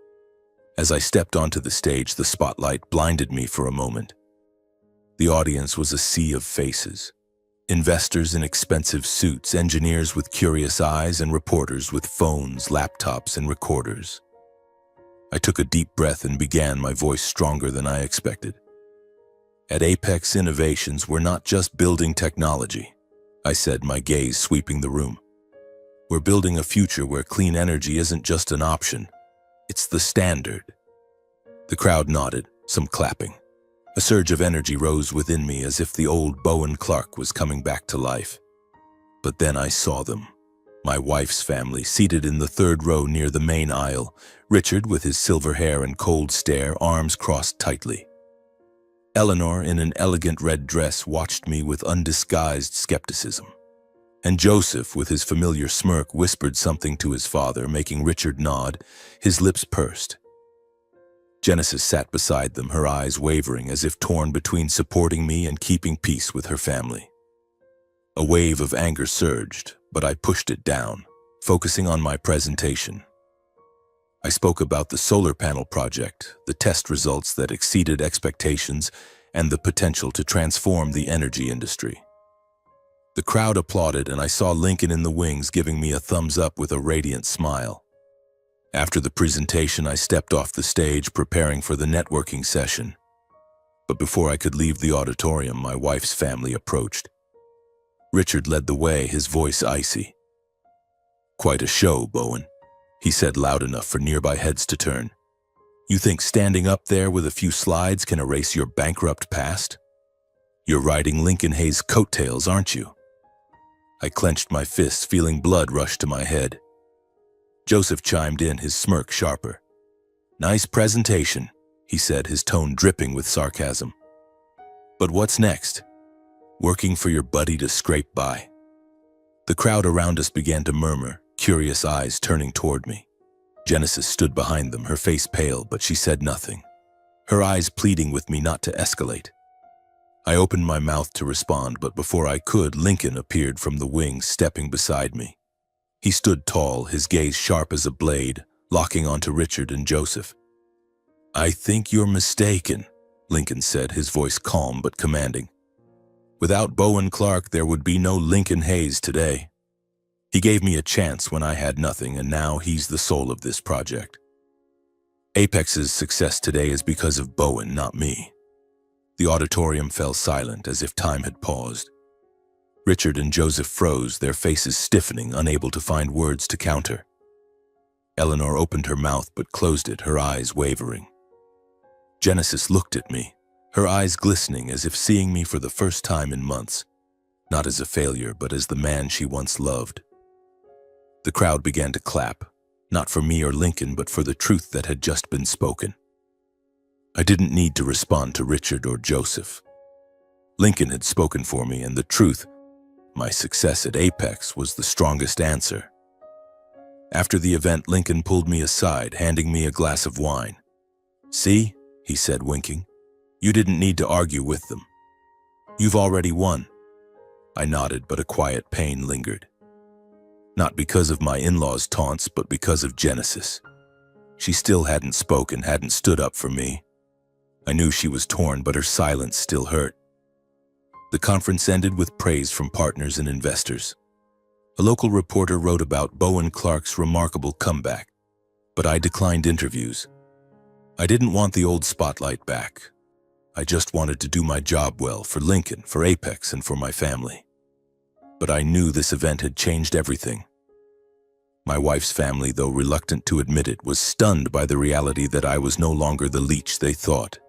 As I stepped onto the stage, the spotlight blinded me for a moment. The audience was a sea of faces. Investors in expensive suits, engineers with curious eyes, and reporters with phones, laptops, and recorders. I took a deep breath and began, my voice stronger than I expected. "At Apex Innovations, we're not just building technology," I said, my gaze sweeping the room. "We're building a future where clean energy isn't just an option. It's the standard." The crowd nodded, some clapping. A surge of energy rose within me as if the old Bowen Clark was coming back to life. But then I saw them. My wife's family, seated in the third row near the main aisle, Richard with his silver hair and cold stare, arms crossed tightly. Eleanor, in an elegant red dress, watched me with undisguised skepticism. And Joseph, with his familiar smirk, whispered something to his father, making Richard nod, his lips pursed. Genesis sat beside them, her eyes wavering as if torn between supporting me and keeping peace with her family. A wave of anger surged, but I pushed it down, focusing on my presentation. I spoke about the solar panel project, the test results that exceeded expectations, and the potential to transform the energy industry. The crowd applauded, and I saw Lincoln in the wings giving me a thumbs up with a radiant smile. After the presentation, I stepped off the stage, preparing for the networking session. But before I could leave the auditorium, my wife's family approached. Richard led the way, his voice icy. "Quite a show, Bowen," he said loud enough for nearby heads to turn. "You think standing up there with a few slides can erase your bankrupt past? You're riding Lincoln Hayes' coattails, aren't you?" I clenched my fists, feeling blood rush to my head. Joseph chimed in, his smirk sharper. "Nice presentation," he said, his tone dripping with sarcasm. "But what's next? Working for your buddy to scrape by?" The crowd around us began to murmur, curious eyes turning toward me. Genesis stood behind them, her face pale, but she said nothing, her eyes pleading with me not to escalate. I opened my mouth to respond, but before I could, Lincoln appeared from the wings, stepping beside me. He stood tall, his gaze sharp as a blade, locking onto Richard and Joseph. "I think you're mistaken," Lincoln said, his voice calm but commanding. "Without Bowen Clark, there would be no Lincoln Hayes today. He gave me a chance when I had nothing, and now he's the soul of this project. Apex's success today is because of Bowen, not me." The auditorium fell silent, as if time had paused. Richard and Joseph froze, their faces stiffening, unable to find words to counter. Eleanor opened her mouth but closed it, her eyes wavering. Genesis looked at me, her eyes glistening as if seeing me for the first time in months, not as a failure, but as the man she once loved. The crowd began to clap, not for me or Lincoln, but for the truth that had just been spoken. I didn't need to respond to Richard or Joseph. Lincoln had spoken for me, and the truth, my success at Apex, was the strongest answer. After the event, Lincoln pulled me aside, handing me a glass of wine. "See," he said, winking, "you didn't need to argue with them. You've already won." I nodded, but a quiet pain lingered. Not because of my in-laws' taunts, but because of Genesis. She still hadn't spoken, hadn't stood up for me. I knew she was torn, but her silence still hurt. The conference ended with praise from partners and investors. A local reporter wrote about Bowen Clark's remarkable comeback, but I declined interviews. I didn't want the old spotlight back. I just wanted to do my job well for Lincoln, for Apex, and for my family. But I knew this event had changed everything. My wife's family, though reluctant to admit it, was stunned by the reality that I was no longer the leech they thought.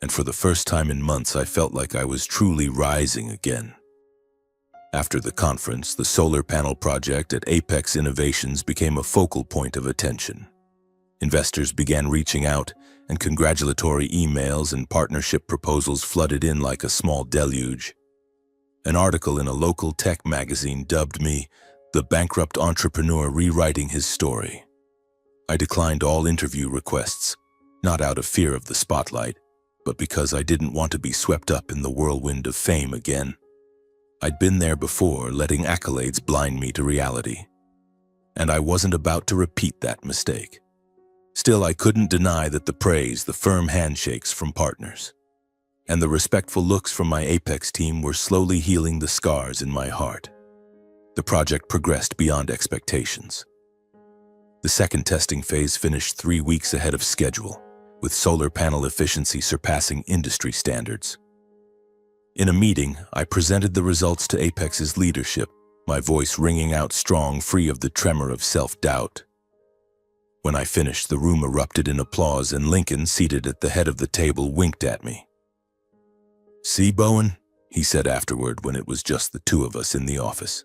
And for the first time in months, I felt like I was truly rising again. After the conference, the solar panel project at Apex Innovations became a focal point of attention. Investors began reaching out, and congratulatory emails and partnership proposals flooded in like a small deluge. An article in a local tech magazine dubbed me the bankrupt entrepreneur rewriting his story. I declined all interview requests, not out of fear of the spotlight, but because I didn't want to be swept up in the whirlwind of fame again. I'd been there before, letting accolades blind me to reality. And I wasn't about to repeat that mistake. Still, I couldn't deny that the praise, the firm handshakes from partners, and the respectful looks from my Apex team were slowly healing the scars in my heart. The project progressed beyond expectations. The second testing phase finished 3 weeks ahead of schedule, with solar panel efficiency surpassing industry standards. In a meeting, I presented the results to Apex's leadership, my voice ringing out strong, free of the tremor of self-doubt. When I finished, the room erupted in applause, and Lincoln, seated at the head of the table, winked at me. "See, Bowen," he said afterward when it was just the two of us in the office.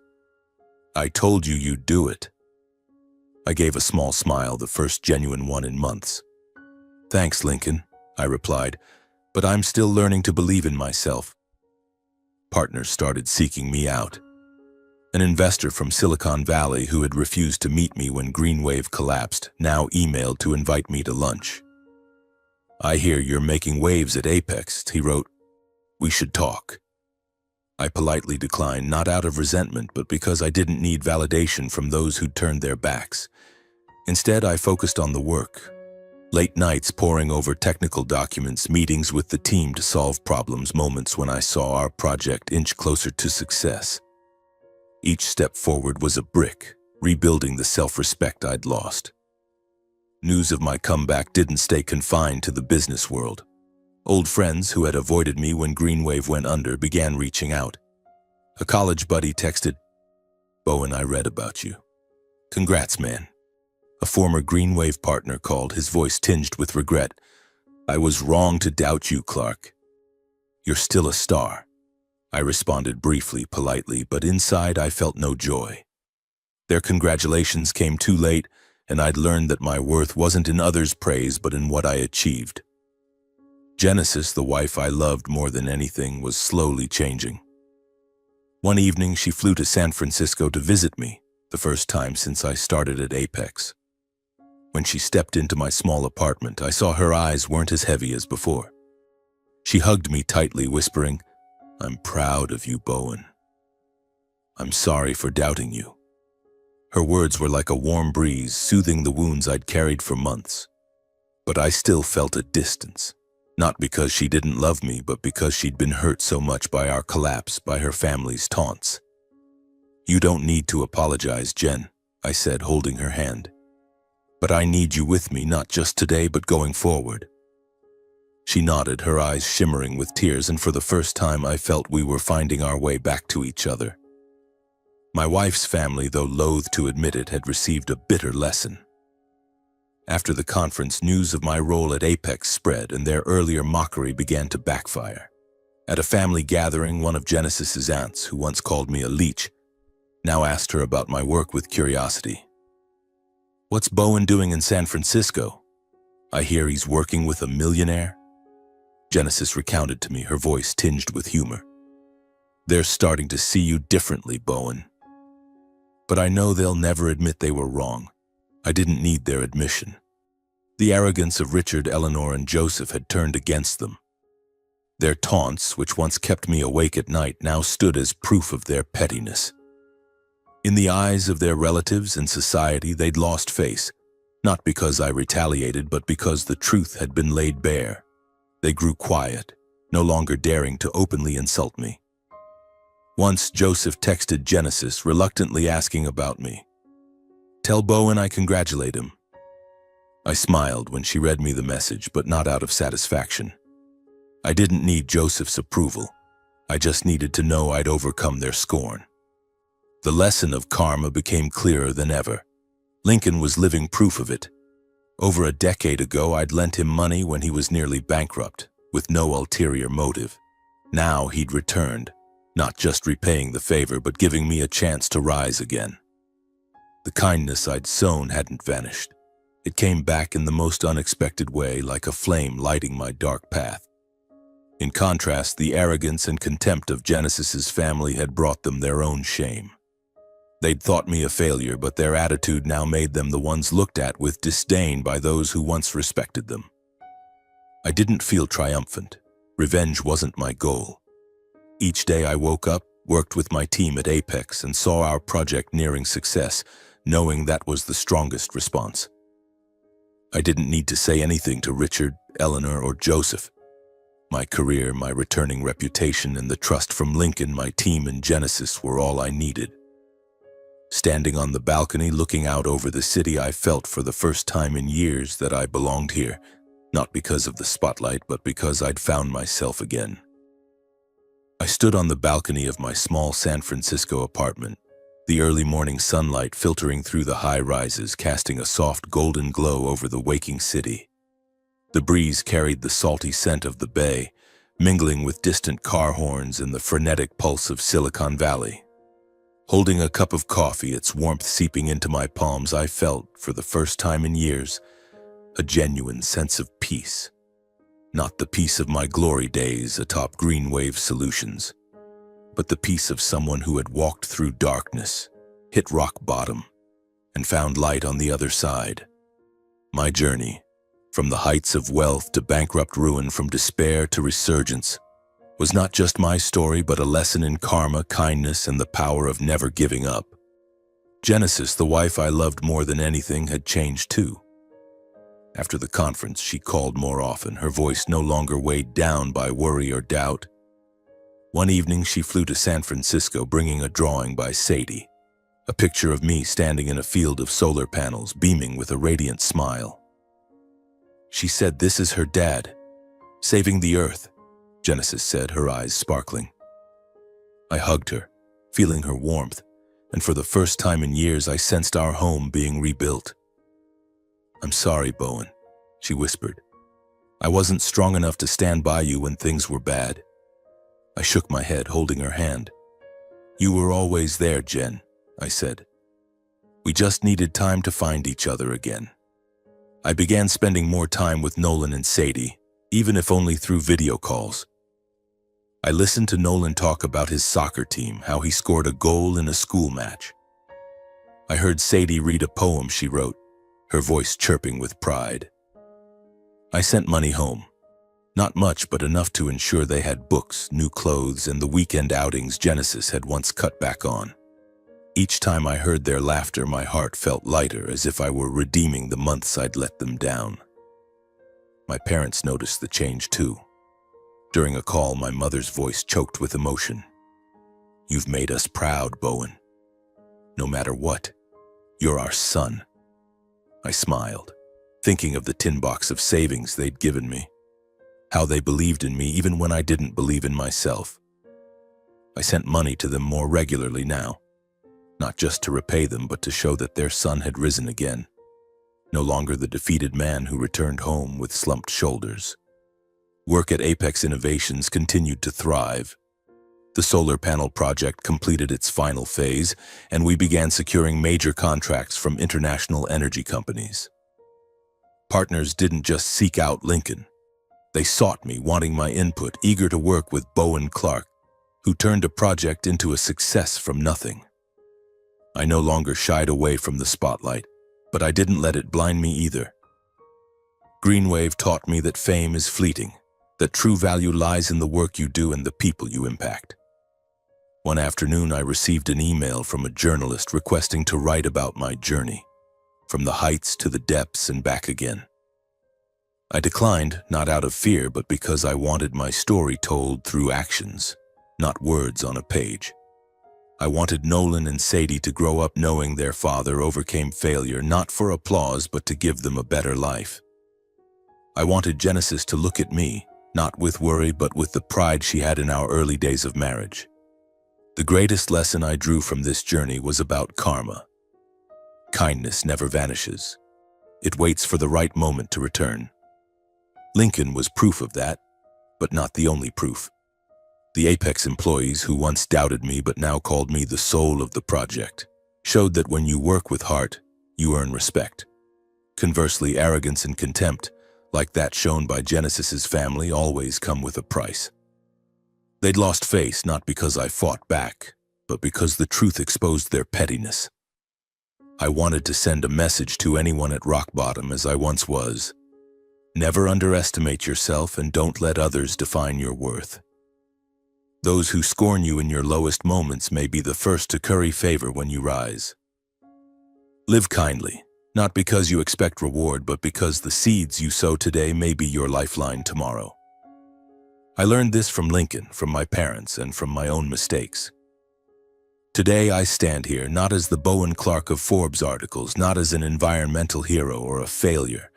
"I told you you'd do it." I gave a small smile, the first genuine one in months. "Thanks, Lincoln," I replied, "but I'm still learning to believe in myself." Partners started seeking me out. An investor from Silicon Valley who had refused to meet me when Greenwave collapsed now emailed to invite me to lunch. "I hear you're making waves at Apex," he wrote. "We should talk." I politely declined, not out of resentment, but because I didn't need validation from those who'd turned their backs. Instead, I focused on the work. Late nights poring over technical documents, meetings with the team to solve problems, moments when I saw our project inch closer to success. Each step forward was a brick, rebuilding the self-respect I'd lost. News of my comeback didn't stay confined to the business world. Old friends who had avoided me when Greenwave went under began reaching out. A college buddy texted, "Bowen, I read about you. Congrats, man." A former Greenwave partner called, his voice tinged with regret. "I was wrong to doubt you, Clark. You're still a star." I responded briefly, politely, but inside I felt no joy. Their congratulations came too late, and I'd learned that my worth wasn't in others' praise but in what I achieved. Genesis, the wife I loved more than anything, was slowly changing. One evening, she flew to San Francisco to visit me, the first time since I started at Apex. When she stepped into my small apartment, I saw her eyes weren't as heavy as before. She hugged me tightly, whispering, "I'm proud of you, Bowen. I'm sorry for doubting you." Her words were like a warm breeze, soothing the wounds I'd carried for months. But I still felt a distance, not because she didn't love me, but because she'd been hurt so much by our collapse, by her family's taunts. "You don't need to apologize, Jen," I said, holding her hand. "But I need you with me, not just today, but going forward." She nodded, her eyes shimmering with tears, and for the first time I felt we were finding our way back to each other. My wife's family, though loath to admit it, had received a bitter lesson. After the conference, news of my role at Apex spread, and their earlier mockery began to backfire. At a family gathering, one of Genesis's aunts, who once called me a leech, now asked her about my work with curiosity. "What's Bowen doing in San Francisco? I hear he's working with a millionaire." Genesis recounted to me, her voice tinged with humor. "They're starting to see you differently, Bowen. But I know they'll never admit they were wrong. I didn't need their admission. The arrogance of Richard, Eleanor, and Joseph had turned against them. Their taunts, which once kept me awake at night, now stood as proof of their pettiness. In the eyes of their relatives and society, they'd lost face, not because I retaliated, but because the truth had been laid bare. They grew quiet, no longer daring to openly insult me. Once, Joseph texted Genesis, reluctantly asking about me. "Tell Bowen I congratulate him." I smiled when she read me the message, but not out of satisfaction. I didn't need Joseph's approval. I just needed to know I'd overcome their scorn. The lesson of karma became clearer than ever. Lincoln was living proof of it. Over a decade ago, I'd lent him money when he was nearly bankrupt, with no ulterior motive. Now he'd returned, not just repaying the favor, but giving me a chance to rise again. The kindness I'd sown hadn't vanished. It came back in the most unexpected way, like a flame lighting my dark path. In contrast, the arrogance and contempt of Genesis's family had brought them their own shame. They'd thought me a failure, but their attitude now made them the ones looked at with disdain by those who once respected them. I didn't feel triumphant. Revenge wasn't my goal. Each day I woke up, worked with my team at Apex, and saw our project nearing success, knowing that was the strongest response. I didn't need to say anything to Richard, Eleanor, or Joseph. My career, my returning reputation, and the trust from Lincoln, my team, and Genesis were all I needed. Standing on the balcony, looking out over the city, I felt for the first time in years that I belonged here, not because of the spotlight, but because I'd found myself again. I stood on the balcony of my small San Francisco apartment, the early morning sunlight filtering through the high rises, casting a soft golden glow over the waking city. The breeze carried the salty scent of the bay, mingling with distant car horns and the frenetic pulse of Silicon Valley. Holding a cup of coffee, its warmth seeping into my palms, I felt, for the first time in years, a genuine sense of peace. Not the peace of my glory days atop Greenwave Solutions, but the peace of someone who had walked through darkness, hit rock bottom, and found light on the other side. My journey, from the heights of wealth to bankrupt ruin, from despair to resurgence, was not just my story, but a lesson in karma, kindness, and the power of never giving up. Genesis, the wife I loved more than anything, had changed too. After the conference, she called more often, her voice no longer weighed down by worry or doubt. One evening, she flew to San Francisco, bringing a drawing by Sadie, a picture of me standing in a field of solar panels, beaming with a radiant smile. She said, "This is her dad, saving the earth," Genesis said, her eyes sparkling. I hugged her, feeling her warmth, and for the first time in years, I sensed our home being rebuilt. "I'm sorry, Bowen," she whispered. "I wasn't strong enough to stand by you when things were bad." I shook my head, holding her hand. "You were always there, Jen," I said. "We just needed time to find each other again." I began spending more time with Nolan and Sadie, even if only through video calls. I listened to Nolan talk about his soccer team, how he scored a goal in a school match. I heard Sadie read a poem she wrote, her voice chirping with pride. I sent money home. Not much, but enough to ensure they had books, new clothes, and the weekend outings Genesis had once cut back on. Each time I heard their laughter, my heart felt lighter, as if I were redeeming the months I'd let them down. My parents noticed the change too. During a call, my mother's voice choked with emotion. "You've made us proud, Bowen. No matter what, you're our son." I smiled, thinking of the tin box of savings they'd given me, how they believed in me even when I didn't believe in myself. I sent money to them more regularly now, not just to repay them, but to show that their son had risen again, no longer the defeated man who returned home with slumped shoulders. Work at Apex Innovations continued to thrive. The solar panel project completed its final phase, and we began securing major contracts from international energy companies. Partners didn't just seek out Lincoln. They sought me, wanting my input, eager to work with Bowen Clark, who turned a project into a success from nothing. I no longer shied away from the spotlight, but I didn't let it blind me either. Greenwave taught me that fame is fleeting, that true value lies in the work you do and the people you impact. One afternoon, I received an email from a journalist requesting to write about my journey, from the heights to the depths and back again. I declined, not out of fear, but because I wanted my story told through actions, not words on a page. I wanted Nolan and Sadie to grow up knowing their father overcame failure, not for applause, but to give them a better life. I wanted Genesis to look at me, not with worry, but with the pride she had in our early days of marriage. The greatest lesson I drew from this journey was about karma. kindness never vanishes. It waits for the right moment to return. Lincoln was proof of that, but not the only proof. The Apex employees who once doubted me but now called me the soul of the project showed that when you work with heart, you earn respect. Conversely, arrogance and contempt, like that shown by Genesis's family, always come with a price. They'd lost face not because I fought back, but because the truth exposed their pettiness. I wanted to send a message to anyone at rock bottom as I once was. Never underestimate yourself and don't let others define your worth. Those who scorn you in your lowest moments may be the first to curry favor when you rise. Live kindly, not because you expect reward, but because the seeds you sow today may be your lifeline tomorrow. I learned this from Lincoln, from my parents, and from my own mistakes. Today I stand here not as the Bowen Clark of Forbes articles, not as an environmental hero or a failure.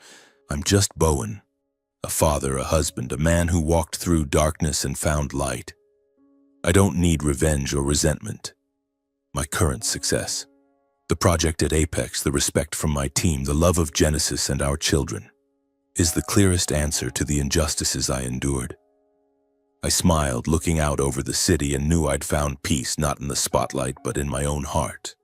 I'm just Bowen, a father, a husband, a man who walked through darkness and found light. I don't need revenge or resentment. My current success, the project at Apex, the respect from my team, the love of Genesis and our children, is the clearest answer to the injustices I endured. I smiled, looking out over the city, and knew I'd found peace not in the spotlight but in my own heart.